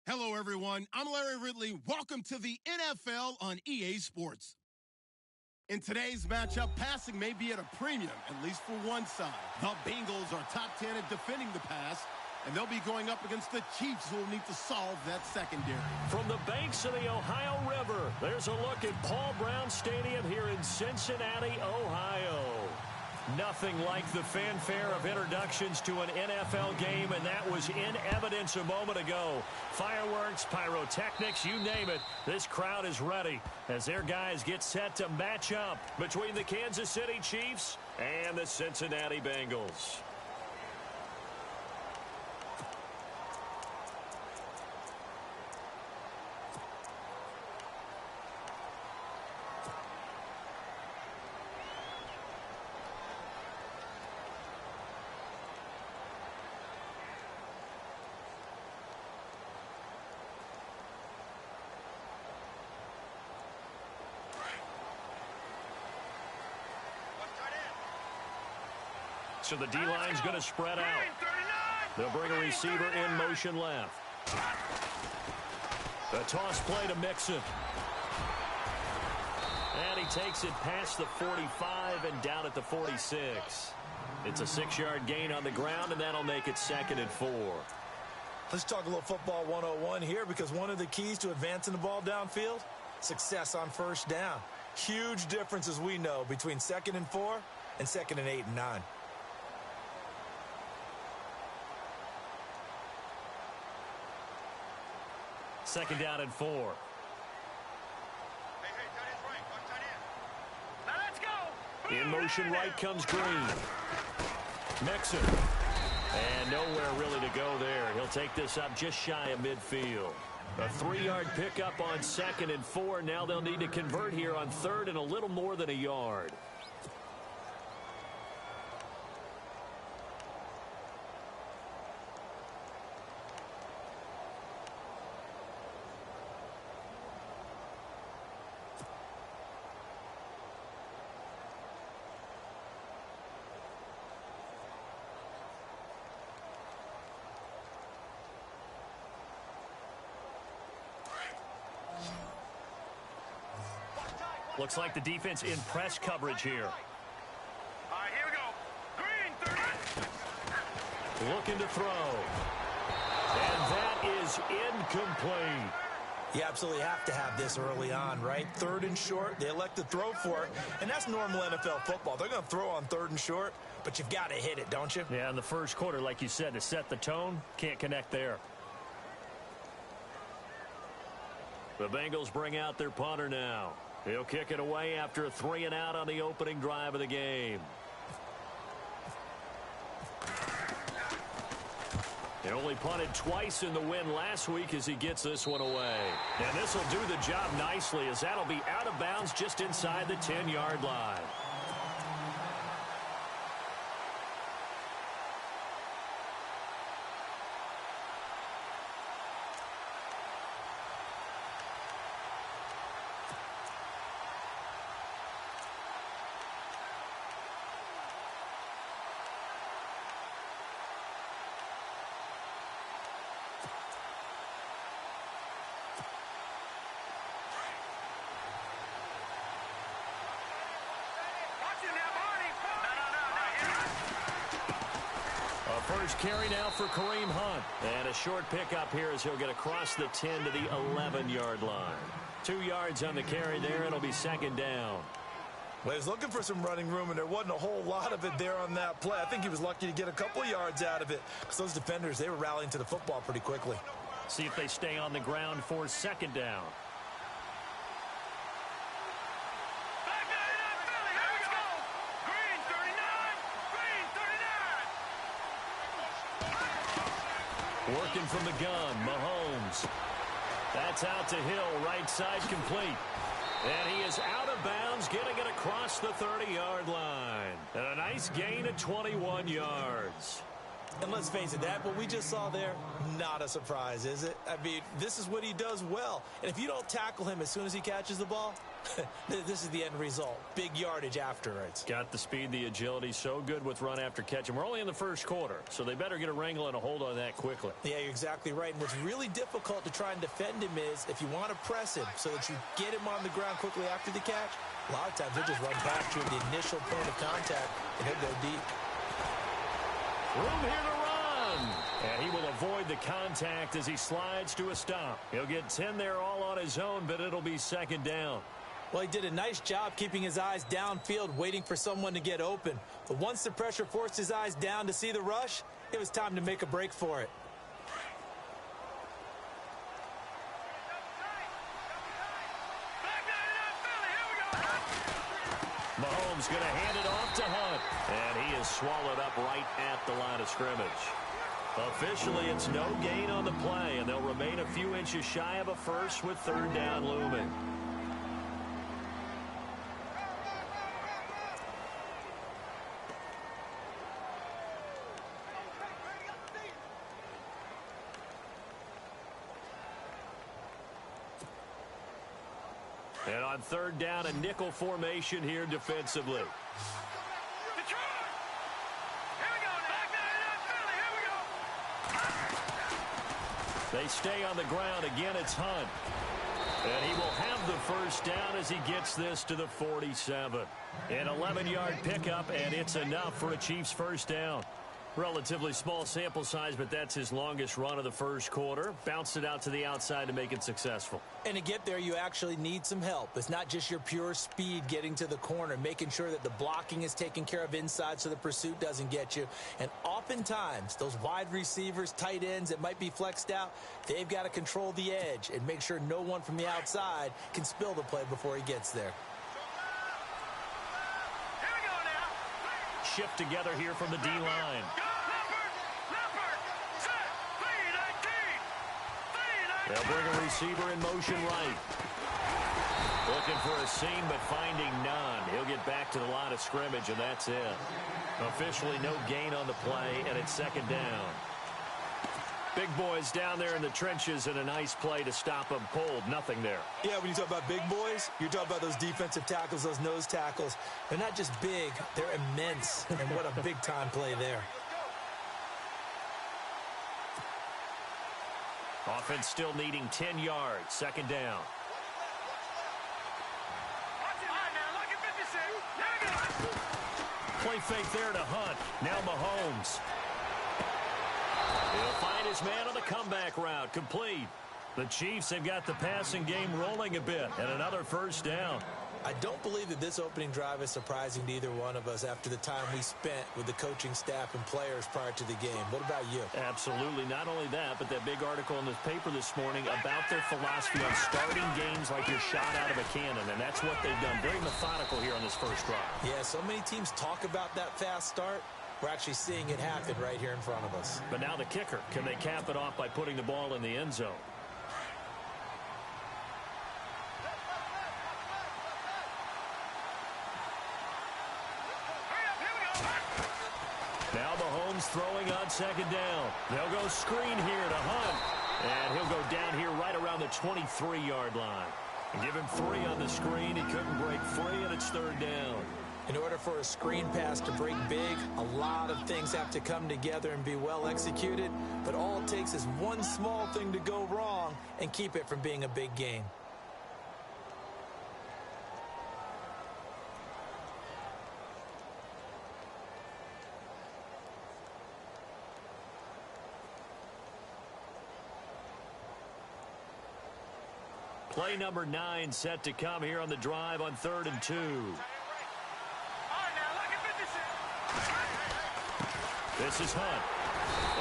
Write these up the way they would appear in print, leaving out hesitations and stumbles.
Hello, everyone. I'm Larry Ridley. Welcome to the NFL on EA Sports. In today's matchup, passing may be at a premium, at least for one side. The Bengals are top 10 at defending the pass, and they'll be going up against the Chiefs, who will need to solve that secondary. From the banks of the Ohio River, there's a look at Paul Brown Stadium here in Cincinnati, Ohio. Nothing like the fanfare of introductions to an NFL game, and that was in evidence a moment ago. Fireworks, pyrotechnics, you name it. This crowd is ready as their guys get set to match up between the Kansas City Chiefs and the Cincinnati Bengals. So the D-line's going to spread out. They'll bring a receiver in motion left. A toss play to Mixon. And he takes it past the 45 and down at the 46. It's a 6-yard gain on the ground, and that'll make it 2nd and 4. Let's talk a little football 101 here, because one of the keys to advancing the ball downfield, success on first down. Huge difference, as we know, between 2nd and 4 and 2nd and 8 and 9. Second down and 4. Hey, tight end's right. Watch tight end. Now let's go. In motion right comes Green. Mixon. And nowhere really to go there. He'll take this up just shy of midfield. A 3-yard pickup on 2nd and 4. Now they'll need to convert here on 3rd and a little more than a yard. Looks like the defense in press coverage here. All right, here we go. Green, 30. Looking to throw. And that is incomplete. You absolutely have to have this early on, right? 3rd and short, they elect to throw for it, and that's normal NFL football. They're going to throw on 3rd and short, but you've got to hit it, don't you? Yeah, in the first quarter, like you said, to set the tone, can't connect there. The Bengals bring out their punter now. He'll kick it away after a 3-and-out on the opening drive of the game. He only punted twice in the win last week as he gets this one away. And this will do the job nicely, as that'll be out of bounds just inside the 10-yard line. First carry now for Kareem Hunt. And a short pickup here as he'll get across the 10 to the 11-yard line. 2 yards on the carry there. It'll be 2nd down. Well, he was looking for some running room, and there wasn't a whole lot of it there on that play. I think he was lucky to get a couple of yards out of it, because those defenders, they were rallying to the football pretty quickly. See if they stay on the ground for 2nd down. Working from the gun, Mahomes. That's out to Hill, right side complete. And he is out of bounds, getting it across the 30-yard line. And a nice gain of 21 yards. And let's face it, that what we just saw there, not a surprise, is it? I mean, this is what he does well. And if you don't tackle him as soon as he catches the ball, this is the end result. Big yardage afterwards. Got the speed, the agility, so good with run after catch. And we're only in the first quarter, so they better get a wrangle and a hold on that quickly. Yeah, you're exactly right. And what's really difficult to try and defend him is if you want to press him so that you get him on the ground quickly after the catch, a lot of times he'll just run past you at the initial point of contact, and he'll go deep. Room here to run. And he will avoid the contact as he slides to a stop. He'll get 10 there all on his own, but it'll be second down. Well, he did a nice job keeping his eyes downfield, waiting for someone to get open. But once the pressure forced his eyes down to see the rush, it was time to make a break for it. Mahomes going to hand it off to Hunt. And he is swallowed up right at the line of scrimmage. Officially, it's no gain on the play, and they'll remain a few inches shy of a first with third down looming. And on third down, a nickel formation here defensively. They stay on the ground. Again, it's Hunt. And he will have the first down as he gets this to the 47. An 11-yard pickup, and it's enough for a Chiefs first down. Relatively small sample size, but that's his longest run of the first quarter. Bounced it out to the outside to make it successful. And to get there, you actually need some help. It's not just your pure speed getting to the corner, making sure that the blocking is taken care of inside so the pursuit doesn't get you. And oftentimes, those wide receivers, tight ends that might be flexed out, they've got to control the edge and make sure no one from the outside can spill the play before he gets there. Shift together here from the D-line. They'll bring a receiver in motion right. Looking for a seam, but finding none. He'll get back to the line of scrimmage, and that's it. Officially no gain on the play, and it's second down. Big boys down there in the trenches, and a nice play to stop them cold. Nothing there. Yeah, when you talk about big boys, you're talking about those defensive tackles, those nose tackles. They're not just big, they're immense. And what a big-time play there. Offense still needing 10 yards. Second down. Play fake there to Hunt. Now Mahomes. He'll find his man on the comeback route. Complete. The Chiefs have got the passing game rolling a bit. And another first down. I don't believe that this opening drive is surprising to either one of us after the time we spent with the coaching staff and players prior to the game. What about you? Absolutely. Not only that, but that big article in the paper this morning about their philosophy on starting games like you're shot out of a cannon, and that's what they've done. Very methodical here on this first drive. Yeah, so many teams talk about that fast start. We're actually seeing it happen right here in front of us. But now the kicker. Can they cap it off by putting the ball in the end zone? Now Mahomes throwing on second down. They'll go screen here to Hunt. And he'll go down here right around the 23-yard line. And give him 3 on the screen. He couldn't break free, and it's third down. In order for a screen pass to break big, a lot of things have to come together and be well executed. But all it takes is one small thing to go wrong and keep it from being a big gain. Play number 9 set to come here on the drive on 3rd and 2. This is Hunt.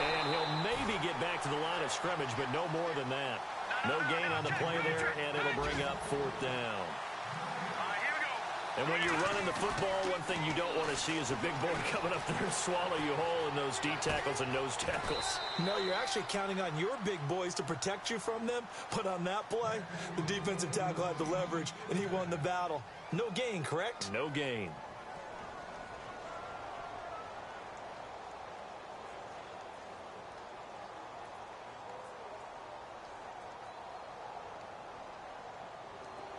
And he'll maybe get back to the line of scrimmage, but no more than that. No gain on the play there, and it'll bring up 4th down. And when you're running the football, one thing you don't want to see is a big boy coming up there and swallow you whole in those D tackles and nose tackles. No, you're actually counting on your big boys to protect you from them. But on that play, the defensive tackle had the leverage, and he won the battle. No gain, correct? No gain.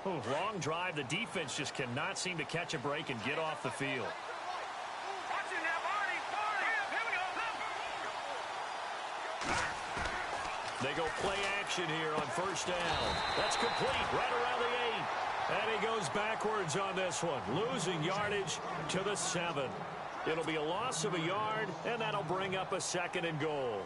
Oh, long drive. The defense just cannot seem to catch a break and get off the field. Watch it now, Barney. Here we go. They go play action here on first down. That's complete right around the 8. And he goes backwards on this one, losing yardage to the 7. It'll be a loss of a yard, and that'll bring up a 2nd and goal.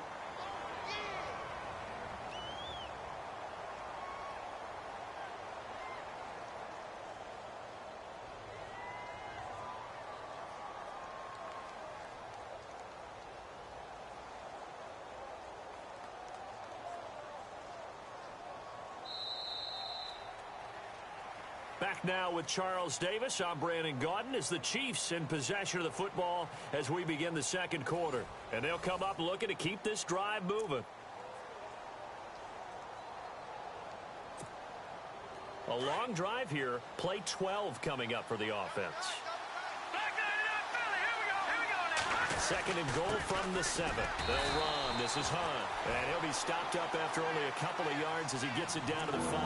Back now with Charles Davis. I'm Brandon Gaudin as the Chiefs in possession of the football as we begin the 2nd quarter. And they'll come up looking to keep this drive moving. A long drive here. Play 12 coming up for the offense. 2nd and goal from the 7. They'll run. This is Hunt. And he'll be stopped up after only a couple of yards as he gets it down to the 5.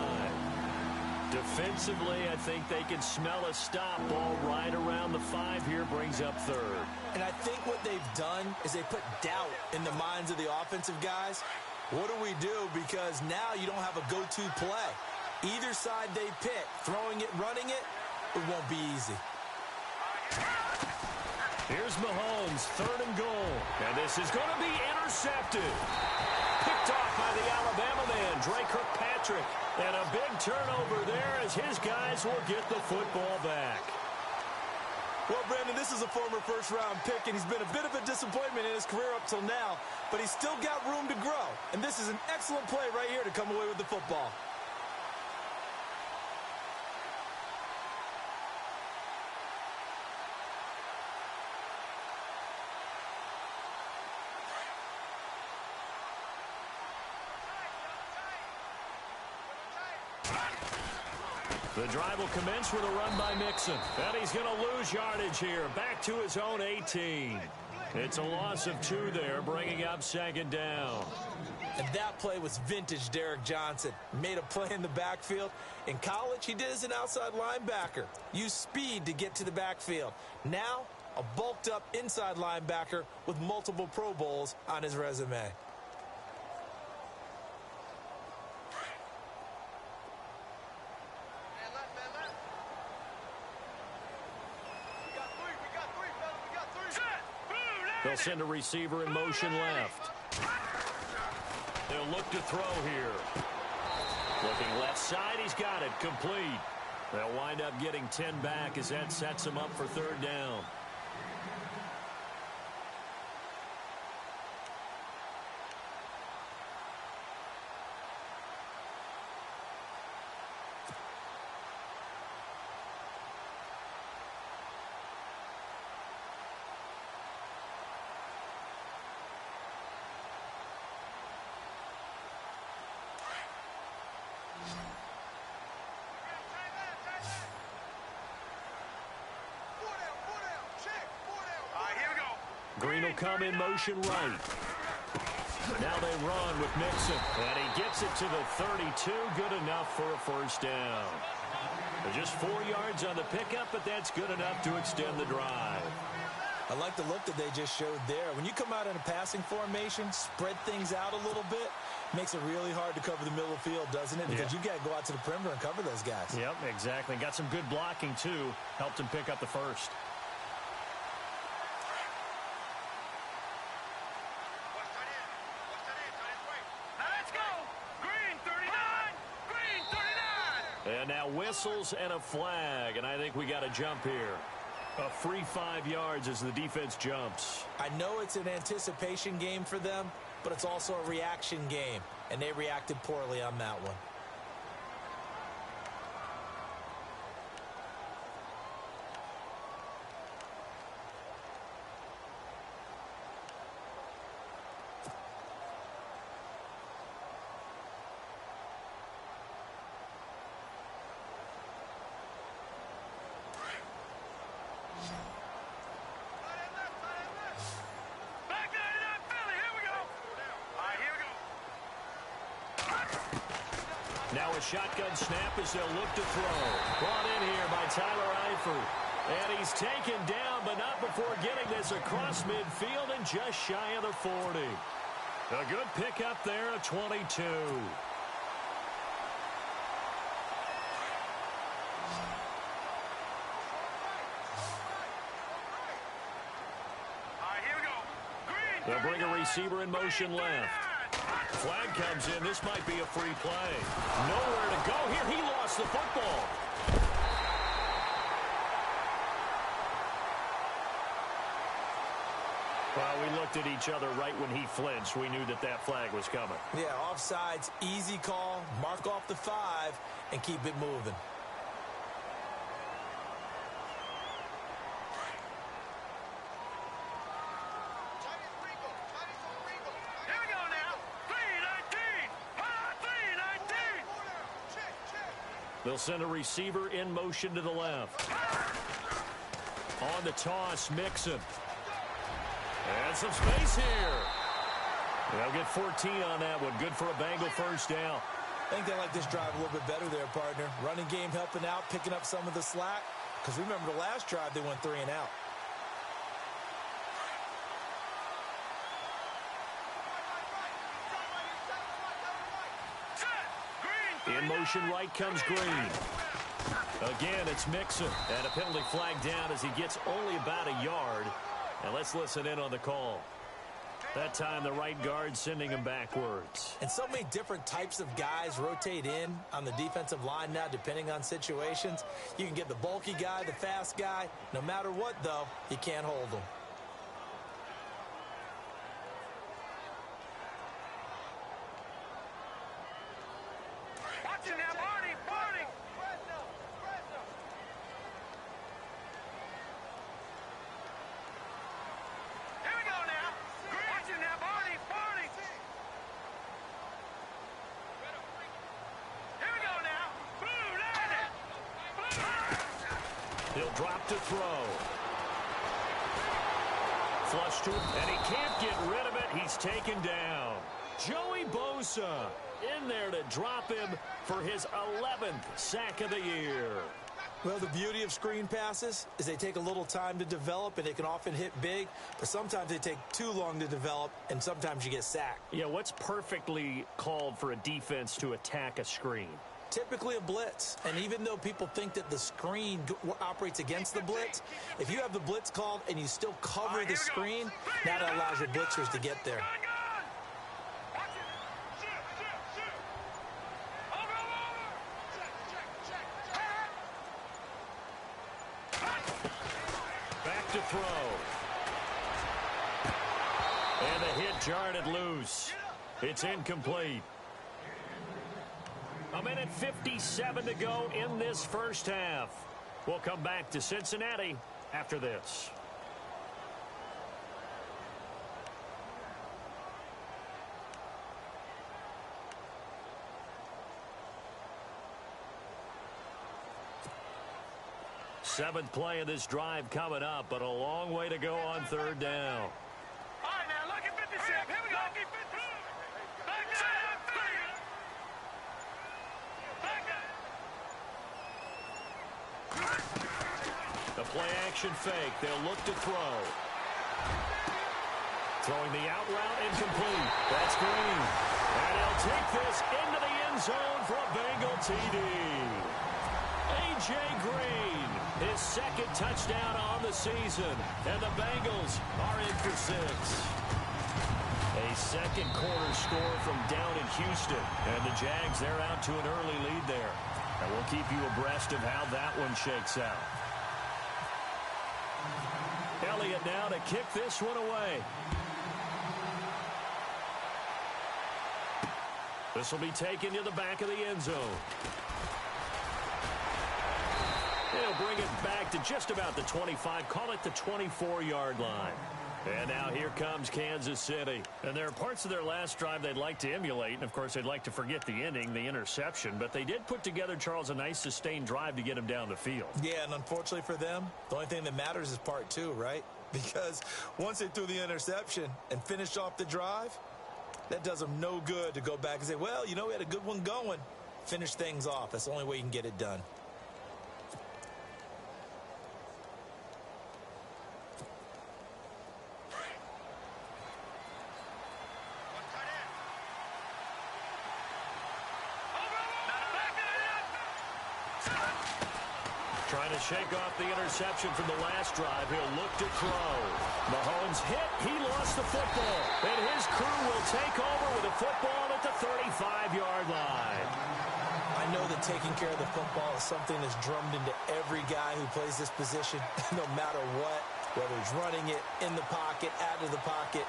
Defensively, I think they can smell a stop. Ball right around the 5 here, brings up 3rd. And I think what they've done is they put doubt in the minds of the offensive guys. What do we do? Because now you don't have a go-to play. Either side they pick, throwing it, running it, it won't be easy. Here's Mahomes, 3rd and goal. And this is going to be intercepted. Picked off by the Alabama man, Dre Kirkpatrick. And a big turnover there as his guys will get the football back. Well, Brandon, this is a former first-round pick, and he's been a bit of a disappointment in his career up till now, but he's still got room to grow. And this is an excellent play right here to come away with the football. The drive will commence with a run by Mixon. And he's going to lose yardage here. Back to his own 18. It's a loss of 2 there, bringing up 2nd down. And that play was vintage Derek Johnson. Made a play in the backfield. In college, he did as an outside linebacker. Used speed to get to the backfield. Now, a bulked-up inside linebacker with multiple Pro Bowls on his resume. They'll send a receiver in motion left. They'll look to throw here. Looking left side, he's got it, complete. They'll wind up getting 10 back as that sets them up for 3rd down. Green will come in motion right. Now they run with Mixon. And he gets it to the 32. Good enough for a 1st down. Just 4 yards on the pickup, but that's good enough to extend the drive. I like the look that they just showed there. When you come out in a passing formation, spread things out a little bit, makes it really hard to cover the middle of the field, doesn't it? Because you got to go out to the perimeter and cover those guys. Yep, exactly. Got some good blocking, too. Helped him pick up the 1st. And now whistles and a flag, and I think we got a jump here. A free 5 yards as the defense jumps. I know it's an anticipation game for them, but it's also a reaction game, and they reacted poorly on that one. Now a shotgun snap as they'll look to throw. Brought in here by Tyler Eifert. And he's taken down, but not before getting this across midfield and just shy of the 40. A good pickup there at 22. They'll bring a receiver in motion left. Flag comes in. This might be a free play. Nowhere to go here. He lost the football. Well, we looked at each other right when he flinched. We knew that that flag was coming. Yeah, offsides, easy call. Mark off the 5 and keep it moving. They'll send a receiver in motion to the left. On the toss, Mixon. And some space here. They'll get 14 on that one. Good for a Bengal first down. I think they like this drive a little bit better there, partner. Running game helping out, picking up some of the slack. Because remember the last drive, they went 3 and out. In motion right comes Green. Again, it's Mixon. And a penalty flag down as he gets only about a yard. And let's listen in on the call. That time the right guard sending him backwards. And so many different types of guys rotate in on the defensive line now depending on situations. You can get the bulky guy, the fast guy. No matter what, though, you can't hold them. He'll drop to throw. Flush to him, and he can't get rid of it. He's taken down. Joey Bosa in there to drop him for his 11th sack of the year. Well, the beauty of screen passes is they take a little time to develop, and they can often hit big, but sometimes they take too long to develop, and sometimes you get sacked. Yeah, what's perfectly called for a defense to attack a screen? Typically a blitz, and even though people think that the screen operates against the blitz, if you have the blitz called and you still cover the screen, that allows your blitzers to get there. Back to throw. And the hit jarred it loose. It's incomplete. A minute 57 to go in this first half. We'll come back to Cincinnati after this. Seventh play of this drive coming up, but a long way to go on third down. All right, now look at 56. Here we go. The play action fake. They'll look to throw. Throwing the out route incomplete. That's Green. And he'll take this into the end zone for a Bengal TD. A.J. Green, his second touchdown on the season. And the Bengals are in for 6. A second quarter score from down in Houston. And the Jags, they're out to an early lead there. And we'll keep you abreast of how that one shakes out. Elliott now to kick this one away. This will be taken to the back of the end zone. They'll bring it back to just about the 25. Call it the 24-yard line. And now here comes Kansas City. And there are parts of their last drive they'd like to emulate. And, of course, they'd like to forget the ending, the interception. But they did put together, Charles, a nice sustained drive to get him down the field. Yeah, and unfortunately for them, the only thing that matters is part 2, right? Because once they threw the interception and finished off the drive, that does them no good to go back and say, well, you know, we had a good one going. Finish things off. That's the only way you can get it done. Trying to shake off the interception from the last drive. He'll look to throw. Mahomes hit. He lost the football. And his crew will take over with a football at the 35-yard line. I know that taking care of the football is something that's drummed into every guy who plays this position, no matter what, whether he's running it, in the pocket, out of the pocket.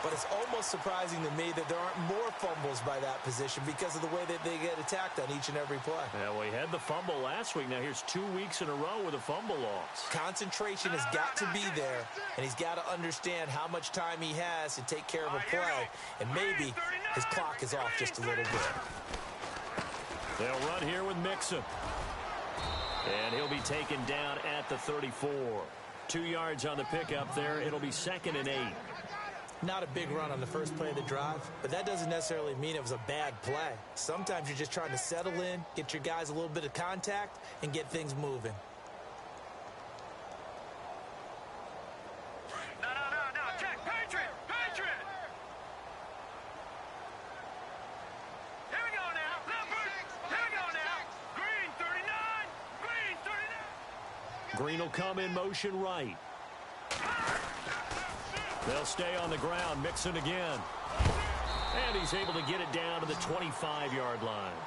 But it's almost surprising to me that there aren't more fumbles by that position because of the way that they get attacked on each and every play. Yeah, we had the fumble last week. Now here's 2 weeks in a row with a fumble loss. Concentration has got to be there, and he's got to understand how much time he has to take care of a play, and maybe his clock is off just a little bit. They'll run here with Mixon. And he'll be taken down at the 34. 2 yards on the pickup there. It'll be 2nd and 8. Not a big run on the first play of the drive, but that doesn't necessarily mean it was a bad play. Sometimes you're just trying to settle in, get your guys a little bit of contact, and get things moving. No, check, Patriot! Here we go now, Leopard! Here we go now, Green 39! Green will come in motion right. They'll stay on the ground, Mixon again. And he's able to get it down to the 25-yard line.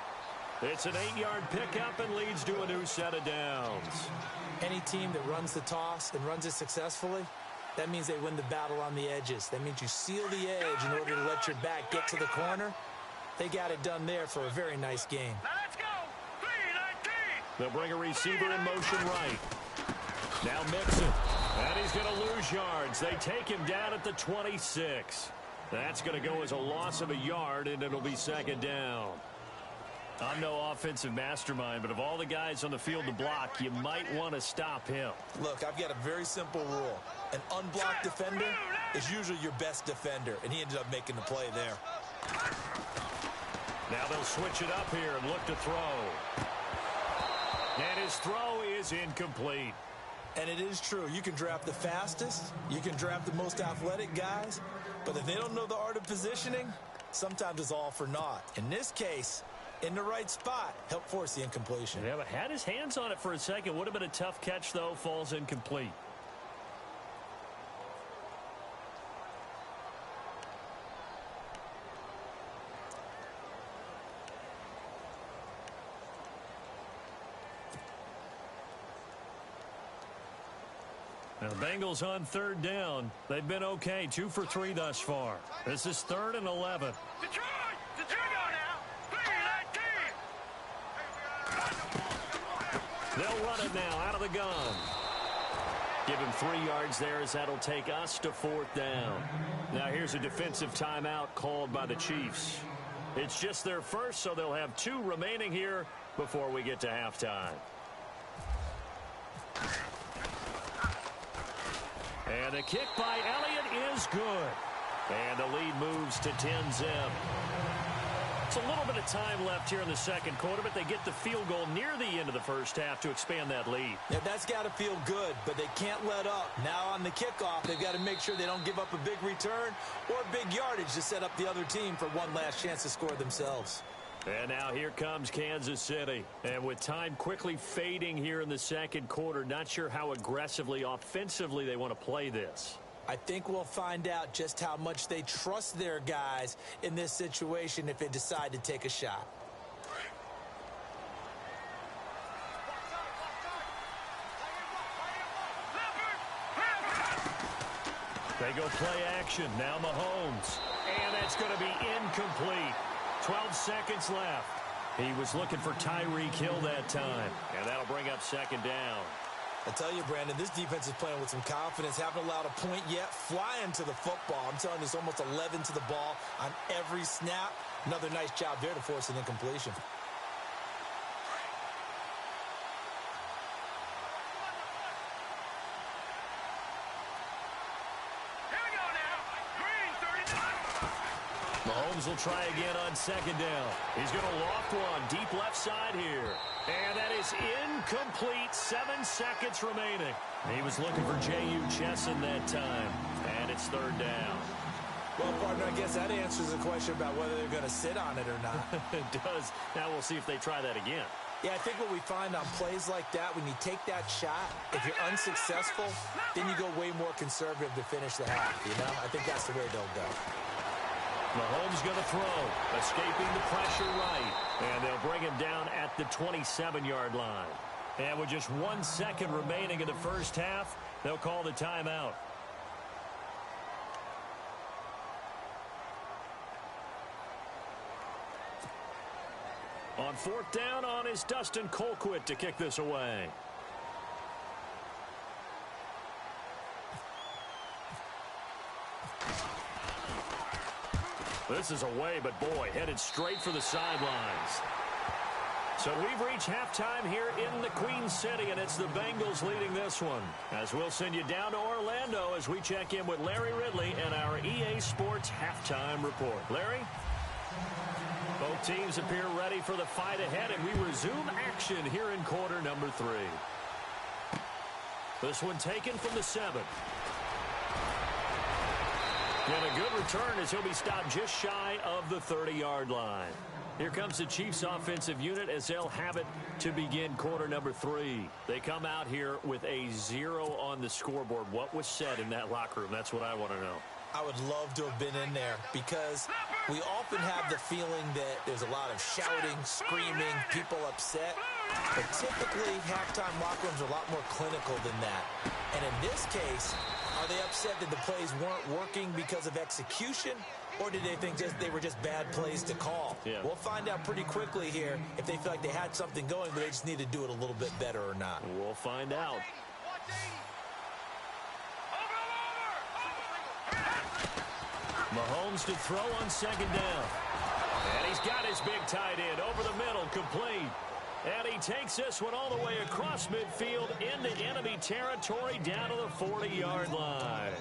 It's an 8-yard pickup and leads to a new set of downs. Any team that runs the toss and runs it successfully, that means they win the battle on the edges. That means you seal the edge in order to let your back get to the corner. They got it done there for a very nice game. Now let's go! 319! They'll bring a receiver in motion right. Now Mixon. And he's going to lose yards. They take him down at the 26. That's going to go as a loss of a yard, and it'll be 2nd down. I'm no offensive mastermind, but of all the guys on the field to block, you might want to stop him. Look, I've got a very simple rule. An unblocked defender is usually your best defender, and he ended up making the play there. Now they'll switch it up here and look to throw. And his throw is incomplete. And it is true. You can draft the fastest. You can draft the most athletic guys. But if they don't know the art of positioning, sometimes it's all for naught. In this case, in the right spot, helped force the incompletion. Yeah, but had his hands on it for a second. Would have been a tough catch, though. Falls incomplete. Now, the Bengals on 3rd down. They've been okay, 2 for 3 thus far. This is 3rd and 11. Detroit! Here we go now! 319! They'll run it now out of the gun. Give him 3 yards there as that'll take us to 4th down. Now here's a defensive timeout called by the Chiefs. It's just their first, so they'll have 2 remaining here before we get to halftime. And the kick by Elliott is good. And the lead moves to 10-zip. It's a little bit of time left here in the 2nd quarter, but they get the field goal near the end of the first half to expand that lead. Yeah, that's got to feel good, but they can't let up. Now on the kickoff, they've got to make sure they don't give up a big return or big yardage to set up the other team for one last chance to score themselves. And now here comes Kansas City. And with time quickly fading here in the 2nd quarter, not sure how aggressively, offensively they want to play this. I think we'll find out just how much they trust their guys in this situation if they decide to take a shot. They go play action. Now Mahomes. And that's going to be incomplete. 12 seconds left. He was looking for Tyreek Hill that time. And that'll bring up 2nd down. I tell you, Brandon, this defense is playing with some confidence. Haven't allowed a point yet. Flying to the football. I'm telling you, it's almost 11 to the ball on every snap. Another nice job there to force an incompletion. Mahomes will try again on second down. He's going to loft one deep left side here. And that is incomplete. 7 seconds remaining. He was looking for J.U. Chesson that time. And it's third down. Well, partner, I guess that answers the question about whether they're going to sit on it or not. It does. Now we'll see if they try that again. Yeah, I think what we find on plays like that, when you take that shot, if you're unsuccessful, then you go way more conservative to finish the half, you know? I think that's the way they'll go. Mahomes going to throw, escaping the pressure right. And they'll bring him down at the 27-yard line. And with just 1 second remaining in the first half, they'll call the timeout. On fourth down is Dustin Colquitt to kick this away. This is away, but boy, headed straight for the sidelines. So we've reached halftime here in the Queen City, and it's the Bengals leading this one. As we'll send you down to Orlando as we check in with Larry Ridley and our EA Sports halftime report. Larry? Both teams appear ready for the fight ahead, and we resume action here in quarter number 3. This one taken from the 7. And a good return as he'll be stopped just shy of the 30-yard line. Here comes the Chiefs offensive unit as they'll have it to begin quarter number 3. They come out here with a 0 on the scoreboard. What was said in that locker room? That's what I want to know. I would love to have been in there because we often have the feeling that there's a lot of shouting, screaming, people upset. But typically, halftime locker rooms are a lot more clinical than that. And in this case, are they upset that the plays weren't working because of execution? Or did they think they were just bad plays to call? Yeah. We'll find out pretty quickly here if they feel like they had something going, but they just need to do it a little bit better or not. We'll find out. Mahomes to throw on second down. And he's got his big tight end over the middle, complete. And he takes this one all the way across midfield into enemy territory down to the 40-yard line.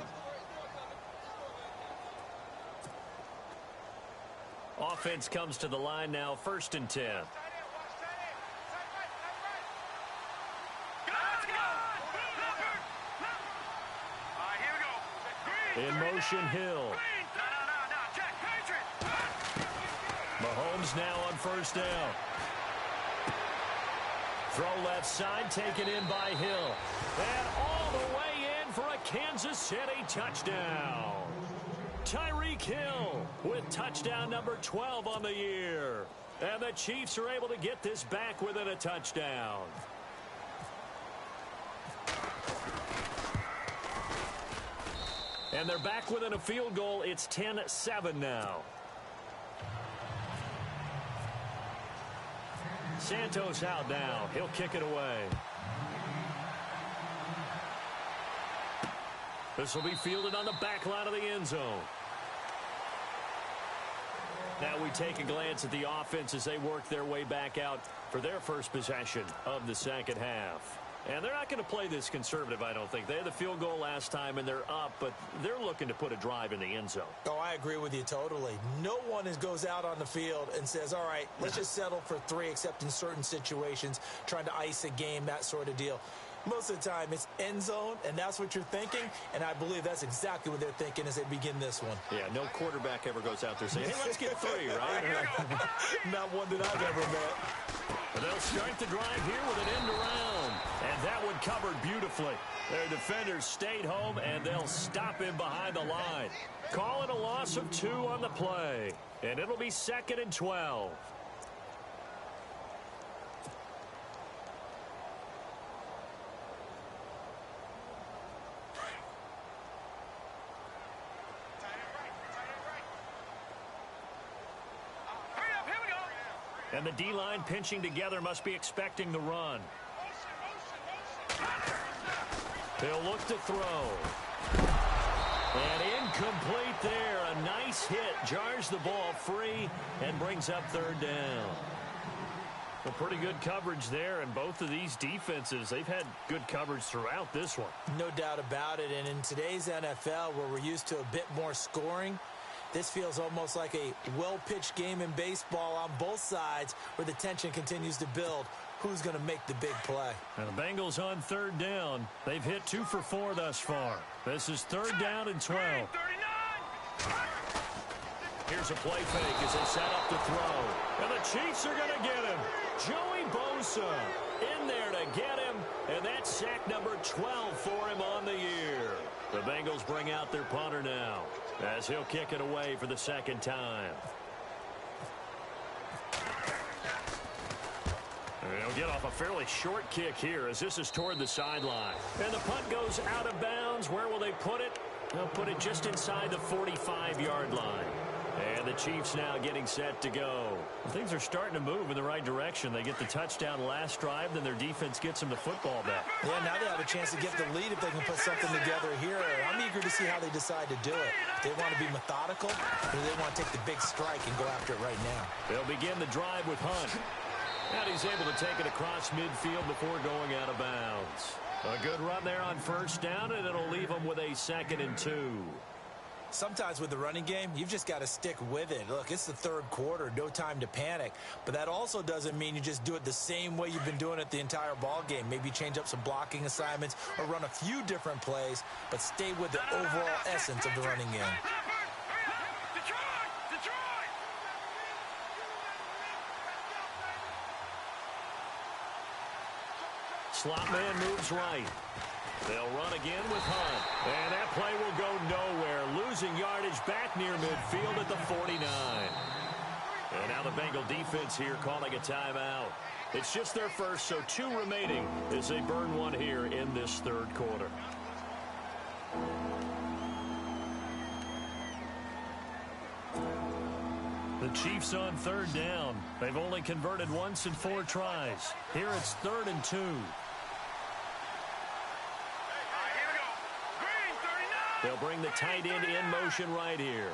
Offense comes to the line now, 1st and 10. In motion, Hill. Mahomes now on 1st down. Throw left side, taken in by Hill. And all the way in for a Kansas City touchdown. Tyreek Hill with touchdown number 12 on the year. And the Chiefs are able to get this back within a touchdown. And they're back within a field goal. It's 10-7 now. Santos out now. He'll kick it away. This will be fielded on the back line of the end zone. Now we take a glance at the offense as they work their way back out for their first possession of the second half. And they're not going to play this conservative, I don't think. They had the field goal last time, and they're up, but they're looking to put a drive in the end zone. Oh, I agree with you totally. No one goes out on the field and says, all right, let's just settle for 3, except in certain situations, trying to ice a game, that sort of deal. Most of the time, it's end zone, and that's what you're thinking, and I believe that's exactly what they're thinking as they begin this one. Yeah, no quarterback ever goes out there saying, hey, let's get 3, right? Not one that I've ever met. But they'll start the drive here with an end around. And that one covered beautifully. Their defenders stayed home, and they'll stop him behind the line. Calling a loss of 2 on the play. And it'll be 2nd and 12. And the D-line pinching together must be expecting the run. They'll look to throw. And incomplete there. A nice hit. Jars the ball free and brings up 3rd down. Well, pretty good coverage there. And both of these defenses, they've had good coverage throughout this one. No doubt about it. And in today's NFL, where we're used to a bit more scoring, This feels almost like a well-pitched game in baseball on both sides where the tension continues to build. Who's going to make the big play? And the Bengals on third down. They've hit 2 for 4 thus far. This is third down and 12. Here's a play fake as they set up to throw. And the Chiefs are going to get him. Joey Bosa in there to get him. And that's sack number 12 for him on the year. The Bengals bring out their punter now as he'll kick it away for the second time. He'll get off a fairly short kick here as this is toward the sideline. And the punt goes out of bounds. Where will they put it? They'll put it just inside the 45-yard line. And the Chiefs now getting set to go. Things are starting to move in the right direction. They get the touchdown last drive, then their defense gets them the football back. Yeah, now they have a chance to get the lead if they can put something together here. I'm eager to see how they decide to do it. They want to be methodical, or do they want to take the big strike and go after it right now? They'll begin the drive with Hunt. And he's able to take it across midfield before going out of bounds. A good run there on first down, and it'll leave them with a 2nd and 2. Sometimes with the running game, you've just got to stick with it. Look, it's the third quarter, no time to panic. But that also doesn't mean you just do it the same way you've been doing it the entire ball game. Maybe change up some blocking assignments or run a few different plays, but stay with the overall essence of the running game. Slot man moves right. They'll run again with Hunt. And that play will go nowhere. Losing yardage back near midfield at the 49. And now the Bengal defense here calling a timeout. It's just their first, so 2 remaining as they burn one here in this third quarter. The Chiefs on third down. They've only converted once in 4 tries. Here it's 3rd and 2. They'll bring the tight end in motion right here.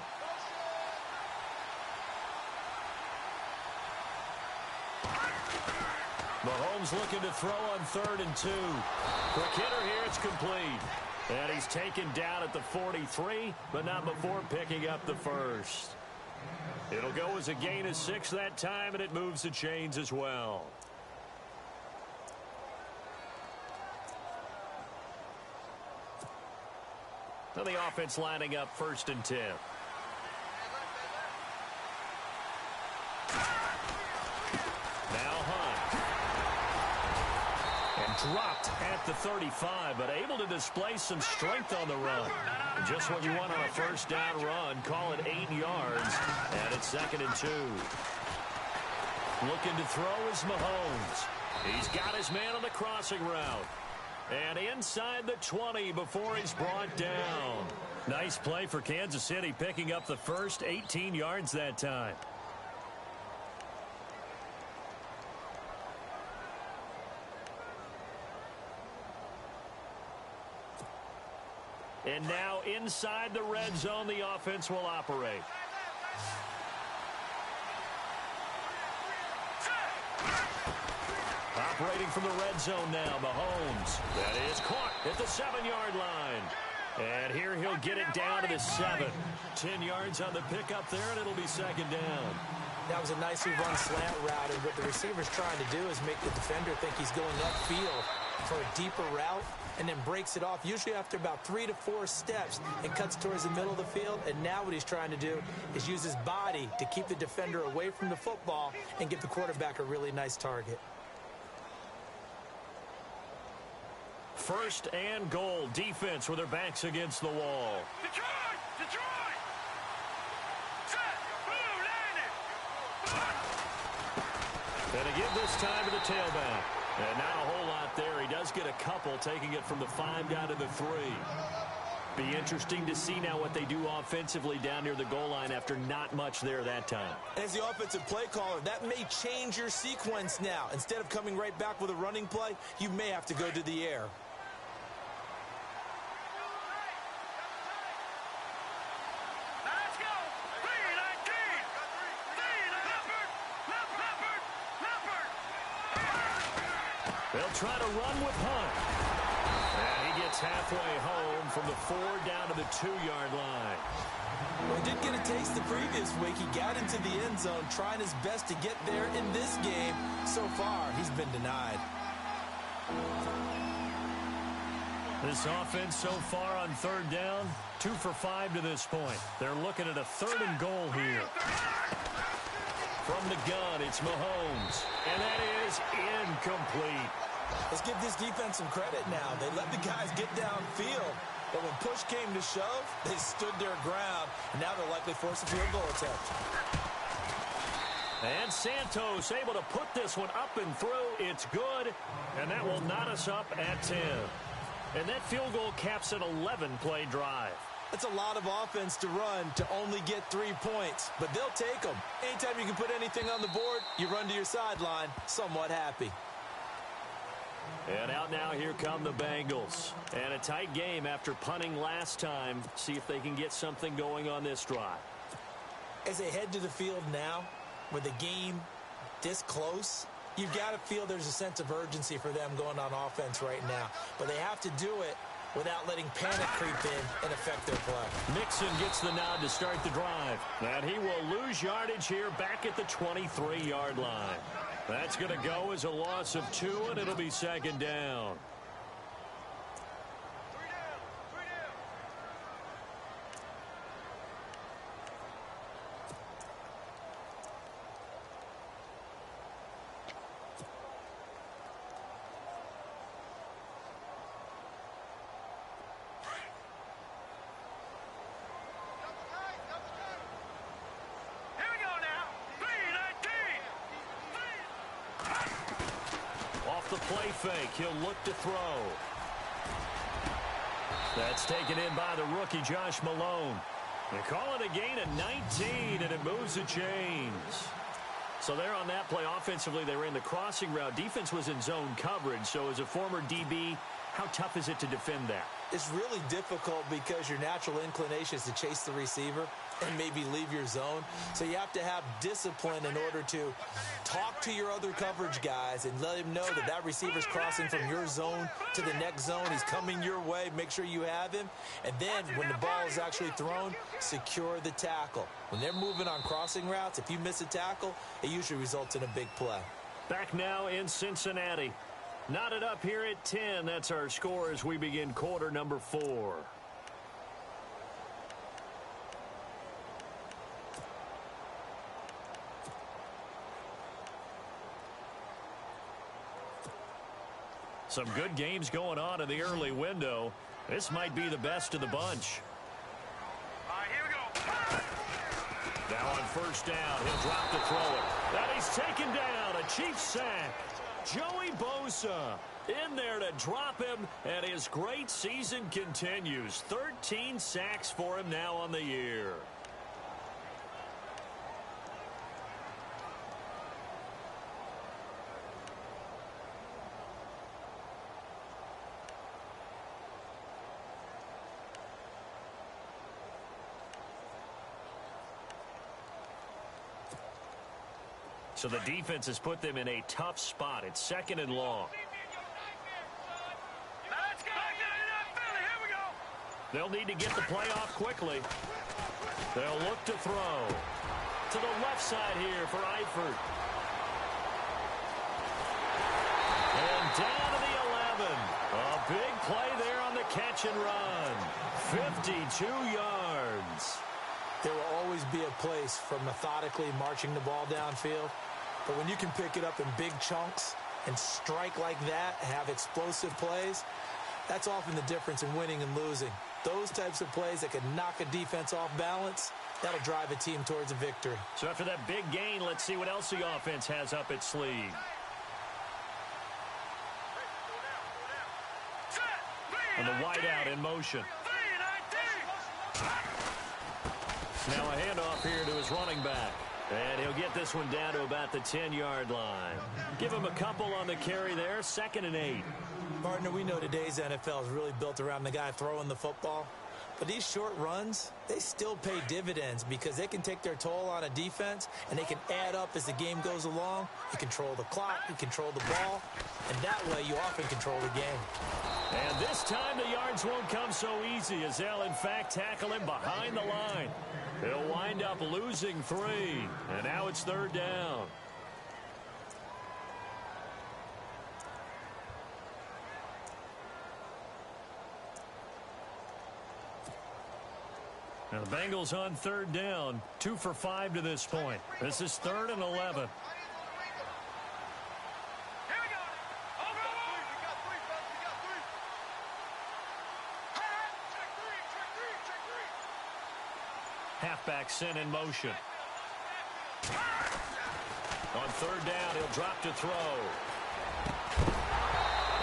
Mahomes looking to throw on 3rd and 2. Quick hitter here, it's complete. And he's taken down at the 43, but not before picking up the first. It'll go as a gain of 6 that time, and it moves the chains as well. Now the offense lining up 1st and 10. Now Hunt. And dropped at the 35, but able to display some strength on the run. Just what you want on a first down run. Call it 8 yards, and it's 2nd and 2. Looking to throw is Mahomes. He's got his man on the crossing route. And inside the 20 before he's brought down. Nice play for Kansas City, picking up the first 18 yards that time. And now inside the red zone, the offense will operate. Operating from the red zone now, Mahomes. That is caught at the 7-yard line. And here he'll get it down to the 7. 10 yards on the pickup there, and it'll be 2nd down. That was a nicely run slant route, and what the receiver's trying to do is make the defender think he's going upfield for a deeper route, and then breaks it off, usually after about 3 to 4 steps, and cuts towards the middle of the field. And now what he's trying to do is use his body to keep the defender away from the football and give the quarterback a really nice target. 1st and goal. Defense with their backs against the wall. Detroit! Detroit! Set! Blue landing! And to give this time to the tailback. And not a whole lot there. He does get a couple, taking it from the 5 down to the 3. Be interesting to see now what they do offensively down near the goal line after not much there that time. As the offensive play caller, that may change your sequence now. Instead of coming right back with a running play, you may have to go to the air. Let's go! 319! Leopard! They'll try to run with Hunt. And he gets halfway home from the 4 down to the 2-yard line. Well, he did get a taste the previous week. He got into the end zone trying his best to get there in this game. So far, he's been denied. This offense so far on 3rd down, 2 for 5 to this point. They're looking at a 3rd and goal here. From the gun, it's Mahomes. And that is incomplete. Let's give this defense some credit now. They let the guys get downfield. But when push came to shove, they stood their ground. And now they'll likely force a field goal attempt. And Santos able to put this one up and through. It's good. And that will knot us up at 10. And that field goal caps an 11-play drive. That's a lot of offense to run to only get 3 points. But they'll take them. Anytime you can put anything on the board, you run to your sideline somewhat happy. And out now, here come the Bengals. And a tight game after punting last time. See if they can get something going on this drive. As they head to the field now, with the game this close, you've got to feel there's a sense of urgency for them going on offense right now. But they have to do it without letting panic creep in and affect their play. Mixon gets the nod to start the drive. And he will lose yardage here back at the 23-yard line. That's going to go as a loss of 2, and it'll be 2nd down. The play fake. He'll look to throw. That's taken in by the rookie, Josh Malone. They call it a gain of 19, and it moves the chains. So there on that play, offensively, they ran the crossing route. Defense was in zone coverage. So as a former DB, how tough is it to defend that? It's really difficult because your natural inclination is to chase the receiver and maybe leave your zone. So you have to have discipline in order to talk to your other coverage guys and let him know that that receiver's crossing from your zone to the next zone. He's coming your way. Make sure you have him. And then when the ball is actually thrown, secure the tackle. When they're moving on crossing routes, if you miss a tackle, it usually results in a big play. Back now in Cincinnati. Knotted up here at 10. That's our score as we begin quarter number 4. Some good games going on in the early window. This might be the best of the bunch. All right, here we go. Now on 1st down, he'll drop to throw it. And he's taken down. A Chiefs sack. Joey Bosa in there to drop him, and his great season continues. 13 sacks for him now on the year. So the defense has put them in a tough spot. It's 2nd and long. Let's go. Here we go. They'll need to get the play off quickly. They'll look to throw. To the left side here for Eifert. And down to the 11. A big play there on the catch and run. 52 yards. There will always be a place for methodically marching the ball downfield. But when you can pick it up in big chunks and strike like that, have explosive plays, that's often the difference in winning and losing. Those types of plays that can knock a defense off balance, that'll drive a team towards a victory. So after that big gain, let's see what else the offense has up its sleeve. And the wideout in motion. Now a handoff here to his running back. And he'll get this one down to about the 10-yard line. Give him a couple on the carry there. 2nd and 8. Partner, we know today's NFL is really built around the guy throwing the football. But these short runs, they still pay dividends because they can take their toll on a defense, and they can add up as the game goes along. You control the clock, you control the ball, and that way you often control the game. And this time the yards won't come so easy as they'll, in fact, tackle him behind the line. He'll wind up losing 3, and now it's 3rd down. Now the Bengals on 3rd down, 2 for 5 to this point. This is 3rd and 11. Halfback sent in motion. On 3rd down, he'll drop to throw.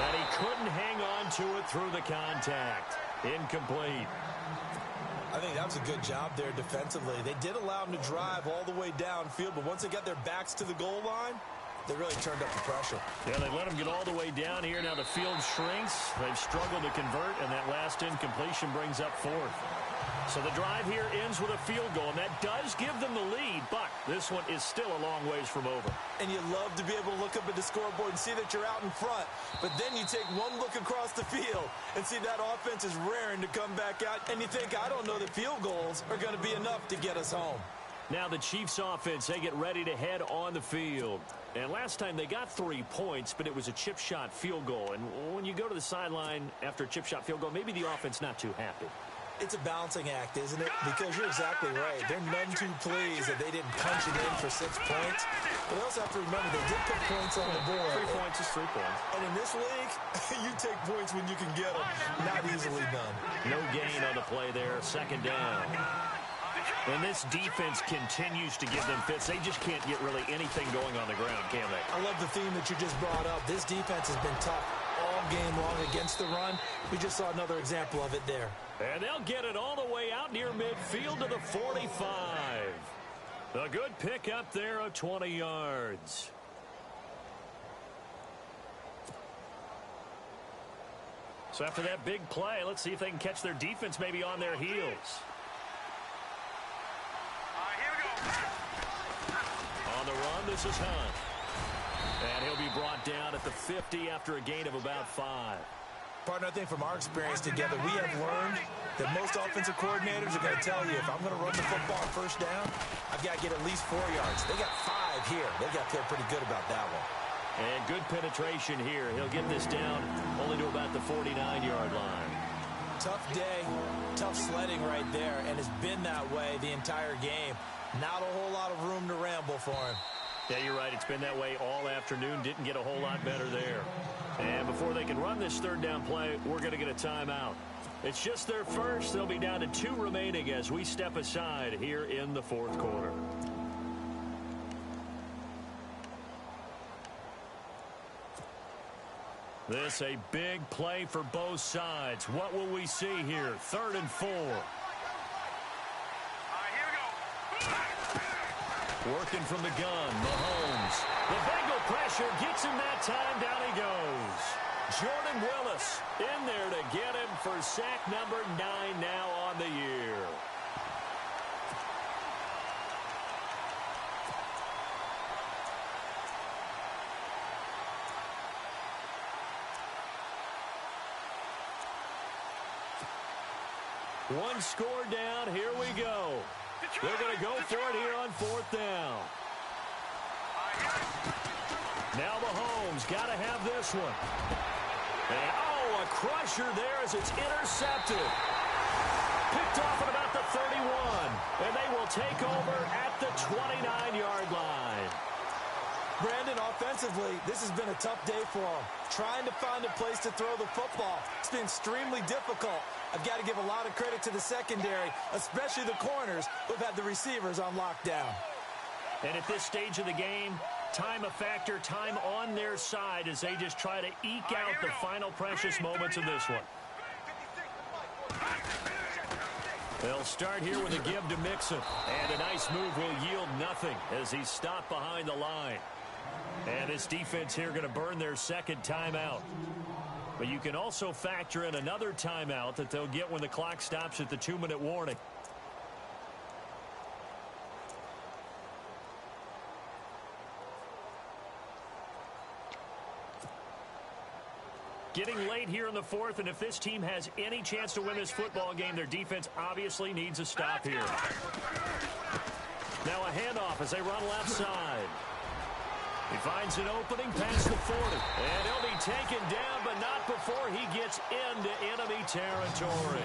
And he couldn't hang on to it through the contact. Incomplete. I think that was a good job there defensively. They did allow him to drive all the way downfield, but once they got their backs to the goal line, they really turned up the pressure. Yeah, they let him get all the way down here. Now the field shrinks. They've struggled to convert, and that last incompletion brings up 4th. So the drive here ends with a field goal, and that does give them the lead, but this one is still a long ways from over. And you love to be able to look up at the scoreboard and see that you're out in front, but then you take one look across the field and see that offense is raring to come back out, and you think, I don't know that field goals are going to be enough to get us home. Now the Chiefs offense, they get ready to head on the field. And last time they got 3 points, but it was a chip shot field goal. And when you go to the sideline after a chip shot field goal, maybe the offense not too happy. It's a balancing act, isn't it? Because you're exactly right. They're none too pleased that they didn't punch it in for 6 points. But they also have to remember they did put points on the board. 3 points is 3 points. And in this league, you take points when you can get them. Not easily done. No gain on the play there. 2nd down. And this defense continues to give them fits. They just can't get really anything going on the ground, can they? I love the theme that you just brought up. This defense has been tough all game long against the run. We just saw another example of it there. And they'll get it all the way out near midfield to the 45. A good pick up there of 20 yards. So after that big play, let's see if they can catch their defense maybe on their heels. On the run, this is Hunt. And he'll be brought down at the 50 after a gain of about 5. Partner, I think from our experience together, we have learned that most offensive coordinators are going to tell you, if I'm going to run the football on 1st down, I've got to get at least 4 yards. They got 5 here. They got to feel pretty good about that one. And good penetration here. He'll get this down only to about the 49-yard line. Tough day, tough sledding right there, and it's been that way the entire game. Not a whole lot of room to ramble for him. Yeah, you're right. It's been that way all afternoon. Didn't get a whole lot better there. And before they can run this 3rd down play, we're going to get a timeout. It's just their first. They'll be down to 2 remaining as we step aside here in the 4th quarter. This a big play for both sides. What will we see here? 3rd and 4. Working from the gun, Mahomes. The Bengal pressure gets him that time. Down he goes. Jordan Willis in there to get him for sack number 9 now on the year. One score down. Here we go. They're going to go for it here on 4th down. Now Mahomes got to have this one. And, a crusher there as it's intercepted. Picked off at about the 31. And they will take over at the 29-yard line. Brandon, offensively, this has been a tough day for him. Trying to find a place to throw the football. It's been extremely difficult. I've got to give a lot of credit to the secondary, especially the corners who've had the receivers on lockdown. And at this stage of the game, time a factor, time on their side as they just try to eke out the final precious moments of this one. They'll start here with a give to Mixon. And a nice move will yield nothing as he's stopped behind the line. And this defense here going to burn their second timeout. But you can also factor in another timeout that they'll get when the clock stops at the 2-minute warning. Getting late here in the fourth, and if this team has any chance to win this football game, their defense obviously needs a stop here. Now a handoff as they run left side. He finds an opening past the 40. And he'll be taken down, but not before he gets into enemy territory.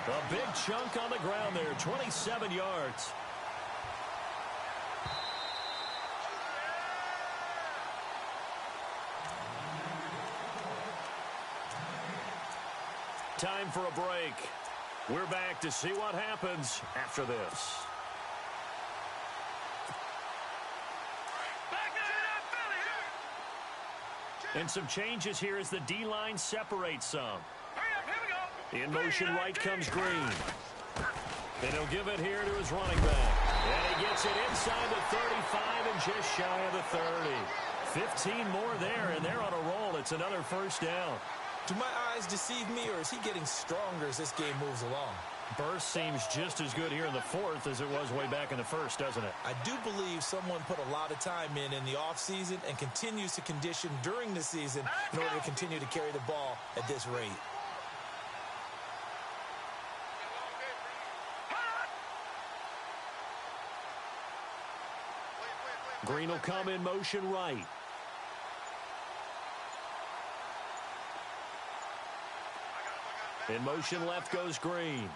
A big chunk on the ground there, 27 yards. Time for a break. We're back to see what happens after this. And some changes here as the D-line separates some. In motion right comes Green. And he'll give it here to his running back. And he gets it inside the 35 and just shy of the 30. 15 more there, and they're on a roll. It's another first down. Do my eyes deceive me, or is he getting stronger as this game moves along? Burst seems just as good here in the fourth as it was way back in the first, doesn't it? I do believe someone put a lot of time in the offseason and continues to condition during the season in order to continue to carry the ball at this rate. Green will come in motion right. In motion left goes Green.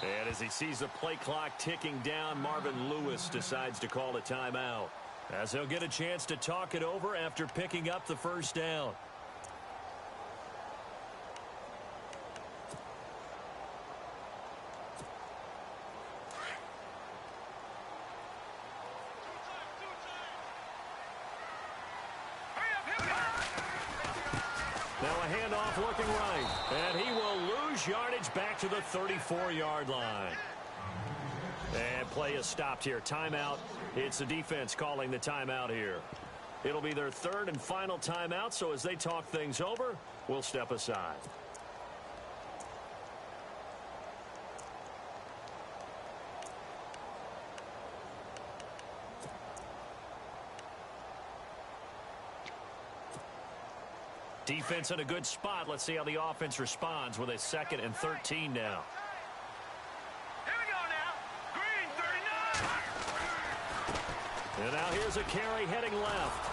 And as he sees the play clock ticking down, Marvin Lewis decides to call a timeout, as he'll get a chance to talk it over after picking up the first down. Now a handoff looking right, and he will lose yardage back to the 34-yard line. And play is stopped here. Timeout. It's the defense calling the timeout here. It'll be their third and final timeout, so as they talk things over, we'll step aside. Defense in a good spot. Let's see how the offense responds with a 2nd and 13 now. Here we go now. Green, 39. And now here's a carry heading left.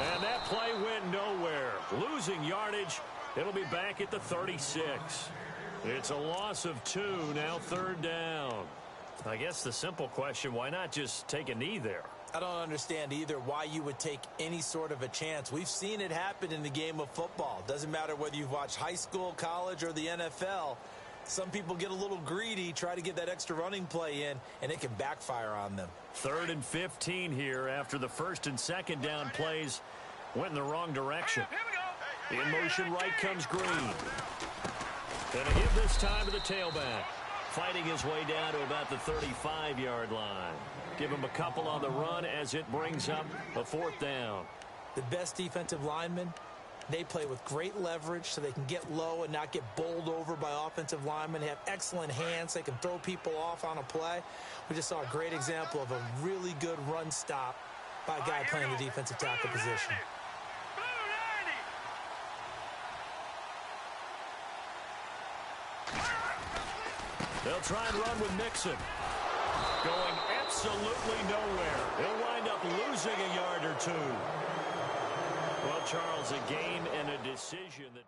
And that play went nowhere. Losing yardage. It'll be back at the 36. It's a loss of 2, now 3rd down. I guess the simple question, why not just take a knee there? I don't understand either why you would take any sort of a chance. We've seen it happen in the game of football. Doesn't matter whether you've watched high school, college, or the NFL. Some people get a little greedy, try to get that extra running play in, and it can backfire on them. 3rd and 15 here after the 1st and 2nd down plays went in the wrong direction. In motion right comes Green. And a give this time to the tailback. Fighting his way down to about the 35-yard line. Give him a couple on the run as it brings up a 4th down. The best defensive linemen, they play with great leverage so they can get low and not get bowled over by offensive linemen. They have excellent hands. They can throw people off on a play. We just saw a great example of a really good run stop by a guy playing the defensive tackle position. They'll try and run with Mixon. Going absolutely nowhere. He'll wind up losing a yard or 2. Well, Charles, a game and a decision that...